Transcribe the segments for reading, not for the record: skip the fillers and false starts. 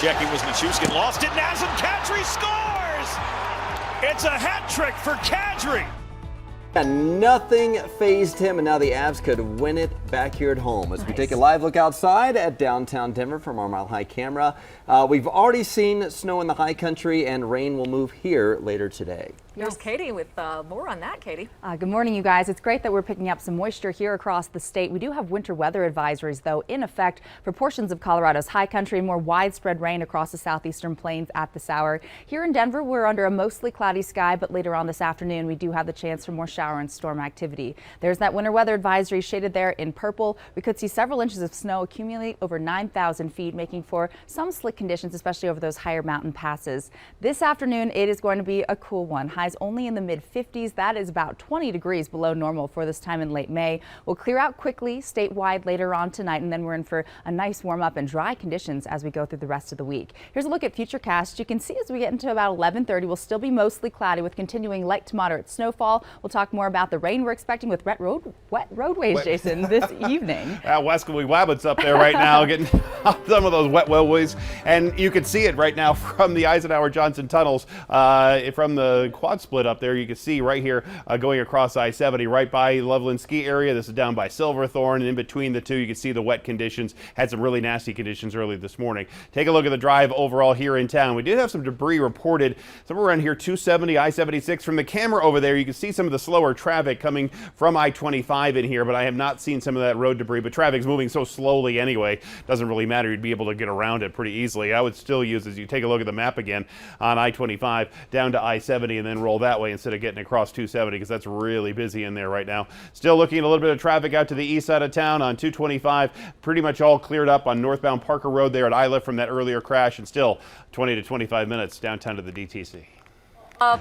checking was Nichushkin. Lost it. Nazem Kadri scores! It's a hat trick for Kadri. And nothing fazed him, and now the Avs could win it back here at home. As we take a live look outside at downtown Denver from our Mile High camera, we've already seen snow in the high country, and rain will move here later today. Here's Katie with more on that, Katie. Good morning, you guys. It's great that we're picking up some moisture here across the state. We do have winter weather advisories, though, in effect for portions of Colorado's high country and more widespread rain across the southeastern plains at this hour. Here in Denver, we're under a mostly cloudy sky, but later on this afternoon, we do have the chance for more shower and storm activity. There's that winter weather advisory shaded there in purple. We could see several inches of snow accumulate over 9,000 feet, making for some slick conditions, especially over those higher mountain passes. This afternoon, it is going to be a cool one. Highs only in the mid-50s. That is about 20 degrees below normal for this time in late May. We'll clear out quickly statewide later on tonight, and then we're in for a nice warm up and dry conditions as we go through the rest of the week. Here's a look at futurecast. You can see as we get into about 11:30, we'll still be mostly cloudy with continuing light to moderate snowfall. We'll talk more about the rain we're expecting with wet roadways, Jason, this evening. Wesley Wabbit's up there right now getting some of those wet roadways, and you can see it right now from the Eisenhower Johnson tunnels from the quad split up there. You can see right here going across I-70 right by Loveland Ski Area. This is down by Silverthorne, and in between the two you can see the wet conditions. Had some really nasty conditions early this morning. Take a look at the drive overall here in town. We did have some debris reported somewhere around here, 270 I-76. From the camera over there you can see some of the slower traffic coming from I-25 in here, but I have not seen some of that road debris. But traffic's moving so slowly anyway, doesn't really matter. You'd be able to get around it pretty easily. I would still use, as you take a look at the map again, on I-25 down to I-70 and then roll that way instead of getting across 270, because that's really busy in there right now. Still looking at a little bit of traffic out to the east side of town on 225. Pretty much all cleared up on northbound Parker Road there at Isla from that earlier crash, and still 20 to 25 minutes downtown to the DTC. A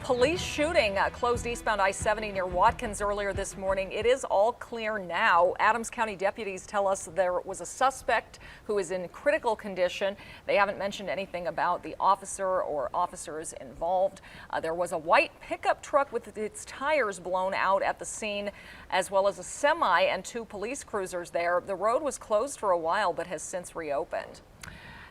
police shooting closed eastbound I-70 near Watkins earlier this morning. It is all clear now. Adams County deputies tell us there was a suspect who is in critical condition. They haven't mentioned anything about the officer or officers involved. There was a white pickup truck with its tires blown out at the scene, as well as a semi and two police cruisers there. The road was closed for a while but has since reopened.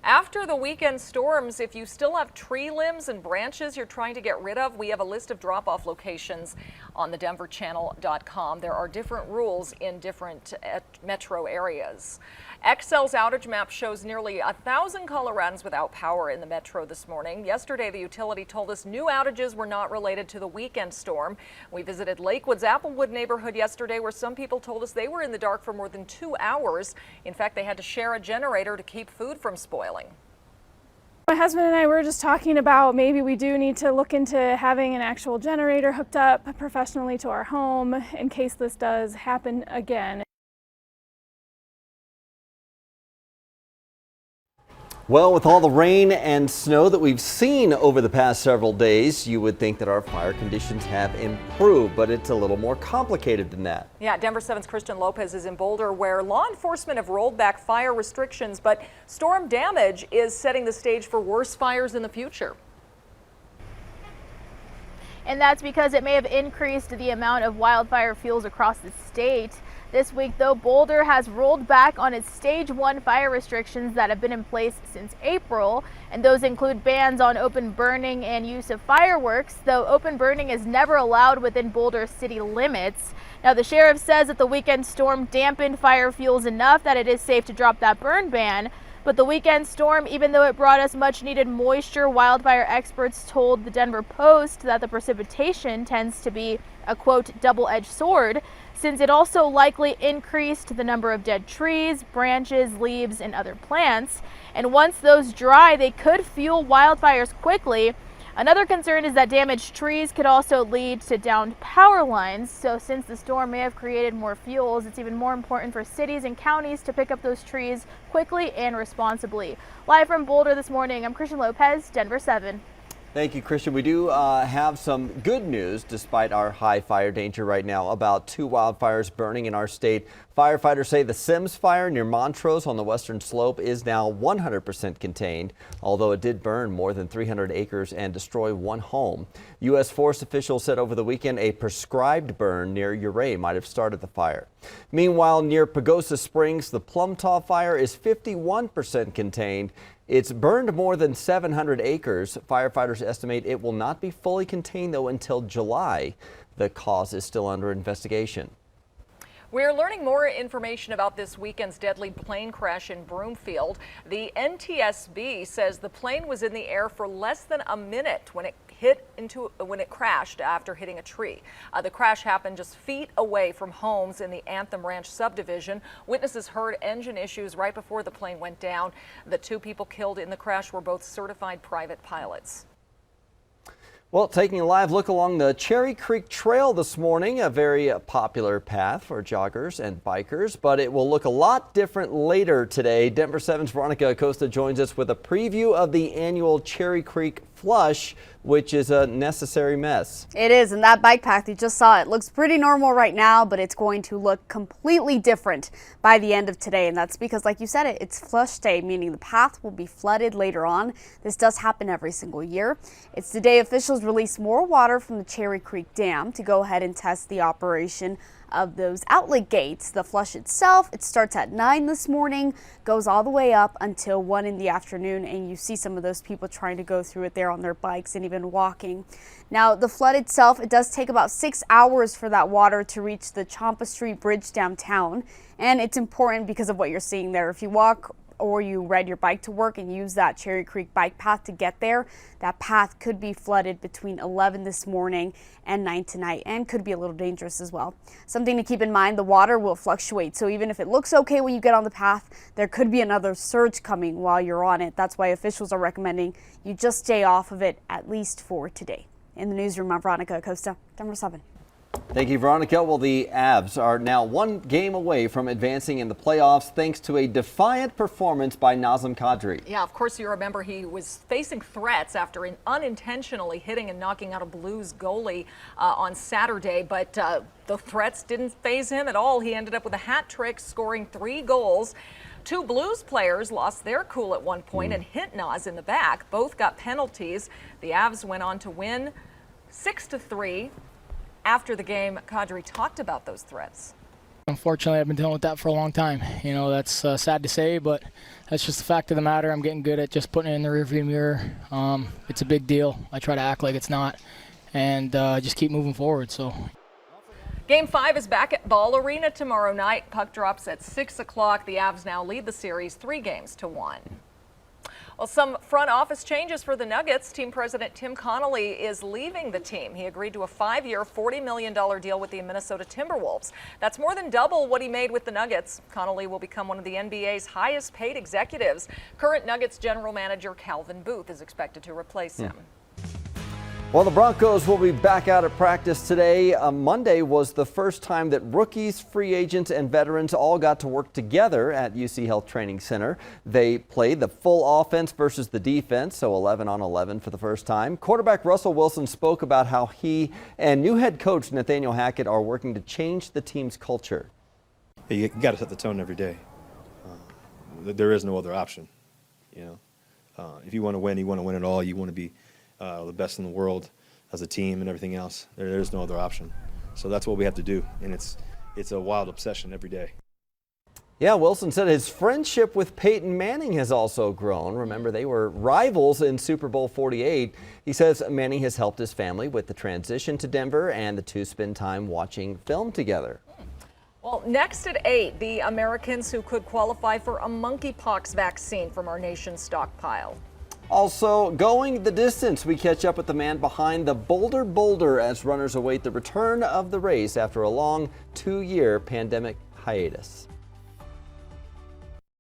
After the weekend storms, if you still have tree limbs and branches you're trying to get rid of, we have a list of drop-off locations on the denverchannel.com. There are different rules in different metro areas. Xcel's outage map shows nearly 1,000 Coloradans without power in the metro this morning. Yesterday, the utility told us new outages were not related to the weekend storm. We visited Lakewood's Applewood neighborhood yesterday, where some people told us they were in the dark for more than 2 hours. In fact, they had to share a generator to keep food from spoiling. My husband and I were just talking about maybe we do need to look into having an actual generator hooked up professionally to our home in case this does happen again. Well, with all the rain and snow that we've seen over the past several days, you would think that our fire conditions have improved, but it's a little more complicated than that. Yeah, Denver 7's Christian Lopez is in Boulder, where law enforcement have rolled back fire restrictions, but storm damage is setting the stage for worse fires in the future. And that's because it may have increased the amount of wildfire fuels across the state. This week, though, Boulder has rolled back on its Stage 1 fire restrictions that have been in place since April, and those include bans on open burning and use of fireworks, though open burning is never allowed within Boulder city limits. Now, the sheriff says that the weekend storm dampened fire fuels enough that it is safe to drop that burn ban. But the weekend storm, even though it brought us much needed moisture, wildfire experts told the Denver Post that the precipitation tends to be a, quote, double-edged sword, since it also likely increased the number of dead trees, branches, leaves, and other plants. And once those dry, they could fuel wildfires quickly. Another concern is that damaged trees could also lead to downed power lines. So since the storm may have created more fuels, it's even more important for cities and counties to pick up those trees quickly and responsibly. Live from Boulder this morning, I'm Christian Lopez, Denver 7. Thank you, Christian. We do have some good news despite our high fire danger right now. About 2 wildfires burning in our state. Firefighters say the Sims fire near Montrose on the western slope is now 100% contained, although it did burn more than 300 acres and destroy 1 home. U.S. Forest officials said over the weekend a prescribed burn near Uray might have started the fire. Meanwhile, near Pagosa Springs, the Plumtaw fire is 51% contained. It's burned more than 700 acres. Firefighters estimate it will not be fully contained, though, until July. The cause is still under investigation. We're learning more information about this weekend's deadly plane crash in Broomfield. The NTSB says the plane was in the air for less than a minute when it crashed after hitting a tree. The crash happened just feet away from homes in the Anthem Ranch subdivision. Witnesses heard engine issues right before the plane went down. The 2 people killed in the crash were both certified private pilots. Well, taking a live look along the Cherry Creek Trail this morning, a very popular path for joggers and bikers, but it will look a lot different later today. Denver 7's Veronica Acosta joins us with a preview of the annual Cherry Creek Flush, which is a necessary mess. It is, and that bike path you just saw, it looks pretty normal right now, but it's going to look completely different by the end of today, and that's because, like you said, it's flush day, meaning the path will be flooded later on. This does happen every single year. It's the day officials release more water from the Cherry Creek Dam to go ahead and test the operation of those outlet gates. The flush itself, it starts at 9 this morning, goes all the way up until 1 in the afternoon, and you see some of those people trying to go through it there on their bikes and even walking. Now, the flood itself, it does take about 6 hours for that water to reach the Champa Street Bridge downtown, and it's important because of what you're seeing there. If you walk or you ride your bike to work and use that Cherry Creek bike path to get there, that path could be flooded between 11 this morning and 9 tonight, and could be a little dangerous as well. Something to keep in mind, the water will fluctuate, so even if it looks okay when you get on the path, there could be another surge coming while you're on it. That's why officials are recommending you just stay off of it, at least for today. In the newsroom, I'm Veronica Acosta, Denver 7. Thank you, Veronica. Well, the Avs are now 1 game away from advancing in the playoffs thanks to a defiant performance by Nazem Kadri. Yeah, of course you remember he was facing threats after unintentionally hitting and knocking out a Blues goalie on Saturday, but the threats didn't faze him at all. He ended up with a hat trick, scoring 3 goals. 2 Blues players lost their cool at one point and hit Naz in the back. Both got penalties. The Avs went on to win 6-3. After the game, Kadri talked about those threats. Unfortunately, I've been dealing with that for a long time. You know, that's sad to say, but that's just the fact of the matter. I'm getting good at just putting it in the rearview mirror. It's a big deal. I try to act like it's not, and just keep moving forward. So. Game 5 is back at Ball Arena tomorrow night. Puck drops at 6 o'clock. The Avs now lead the series 3-1. Well, some front office changes for the Nuggets. Team president Tim Connolly is leaving the team. He agreed to a 5-year, $40 million deal with the Minnesota Timberwolves. That's more than double what he made with the Nuggets. Connolly will become one of the NBA's highest paid executives. Current Nuggets general manager Calvin Booth is expected to replace him. Well, the Broncos will be back out at practice today. Monday was the first time that rookies, free agents, and veterans all got to work together at UC Health Training Center. They played the full offense versus the defense, so 11 on 11 for the first time. Quarterback Russell Wilson spoke about how he and new head coach Nathaniel Hackett are working to change the team's culture. You got to set the tone every day. There is no other option. You know, if you want to win, you want to win it all. You want to be the best in the world as a team and everything else. There's no other option. So that's what we have to do, and it's a wild obsession every day. Yeah, Wilson said his friendship with Peyton Manning has also grown. Remember, they were rivals in Super Bowl 48. He says Manning has helped his family with the transition to Denver, and the 2 spend time watching film together. Well, next at 8, the Americans who could qualify for a monkeypox vaccine from our nation's stockpile. Also, going the distance, we catch up with the man behind the Boulder as runners await the return of the race after a long 2-year pandemic hiatus.